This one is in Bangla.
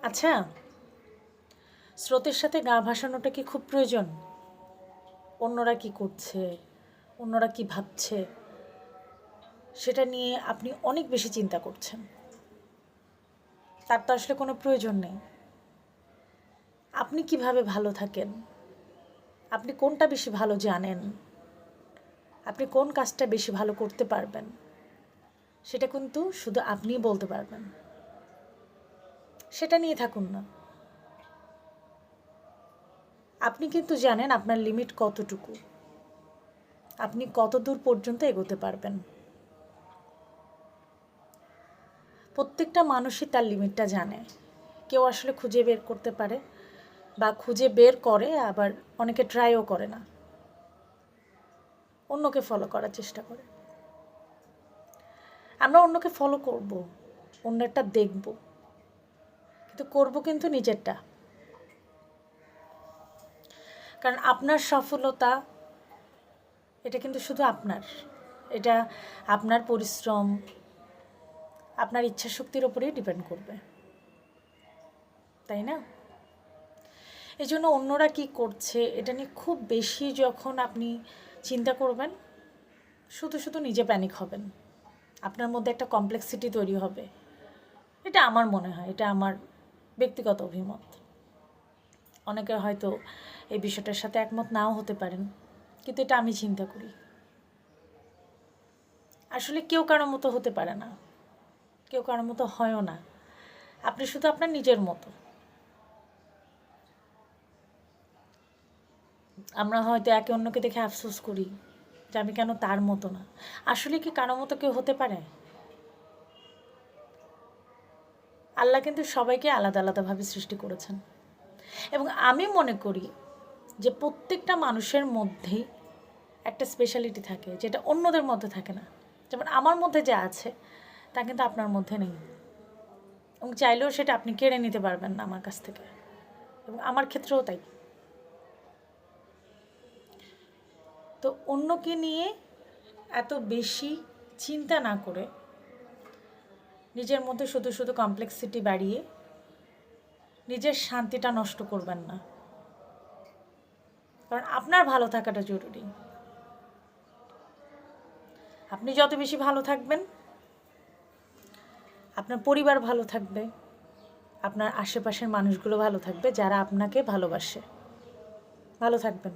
আচ্ছা, স্রোতের সাথে গা ভাসানোটা কি খুব প্রয়োজন? অন্যরা কি করছে, অন্যরা কি ভাবছে, সেটা নিয়ে আপনি অনেক বেশি চিন্তা করছেন। তার তো আসলে কোনো প্রয়োজন নেই। আপনি কিভাবে ভালো থাকেন, আপনি কোনটা বেশি ভালো জানেন, আপনি কোন কাজটা বেশি ভালো করতে পারবেন, সেটা কিন্তু শুধু আপনিই বলতে পারবেন। সেটা নিয়ে থাকুন না। আপনি কিন্তু জানেন আপনার লিমিট কতটুকু, আপনি কত দূর পর্যন্ত এগোতে পারবেন। প্রত্যেকটা মানুষই তার লিমিটটা জানে। কেউ আসলে খুঁজে বের করতে পারে বা খুঁজে বের করে, আবার অনেকে ট্রাইও করে না, অন্যকে ফলো করার চেষ্টা করে। আমরা অন্যকে ফলো করব, অন্যেরটা দেখব, কিন্তু করব কিন্তু নিজেরটা। কারণ আপনার সফলতা এটা কিন্তু শুধু আপনার, এটা আপনার পরিশ্রম, আপনার ইচ্ছাশক্তির ওপরেই ডিপেন্ড করবে, তাই না? এই জন্য অন্যরা কী করছে এটা নিয়ে খুব বেশি যখন আপনি চিন্তা করবেন, শুধু শুধু নিজে প্যানিক হবেন, আপনার মধ্যে একটা কমপ্লেক্সিটি তৈরি হবে। এটা আমার মনে হয়, এটা আমার ব্যক্তিগত অভিমত। অনেকে হয়তো এই বিষয়টার সাথে একমত নাও হতে পারেন, কিন্তু এটা আমি চিন্তা করি। আসলে কেউ কারোর মতো হতে পারে না, কেউ কারোর মতো হয়ও না। আপনি শুধু আপনার নিজের মতো। আমরা হয়তো একে অন্যকে দেখে আফসোস করি যে আমি কেন তার মতো না। আসলে কি কারোর মতো কেউ হতে পারে? আল্লাহ কিন্তু সবাইকে আলাদা আলাদাভাবে সৃষ্টি করেছেন, এবং আমি মনে করি যে প্রত্যেকটা মানুষের মধ্যেই একটা স্পেশালিটি থাকে, যেটা অন্যদের মধ্যে থাকে না। যেমন আমার মধ্যে যা আছে তা কিন্তু আপনার মধ্যে নেই, এবং চাইলেও সেটা আপনি কেড়ে নিতে পারবেন না আমার কাছ থেকে, এবং আমার ক্ষেত্রেও তাই। তো অন্যকে নিয়ে এত বেশি চিন্তা না করে নিজের মধ্যে শুধু শুধু কমপ্লেক্সিটি বাড়িয়ে নিজের শান্তিটা নষ্ট করবেন না। কারণ আপনার ভালো থাকাটা জরুরি। আপনি যত বেশি ভালো থাকবেন, আপনার পরিবার ভালো থাকবে, আপনার আশেপাশের মানুষগুলো ভালো থাকবে যারা আপনাকে ভালোবাসে। ভালো থাকবেন।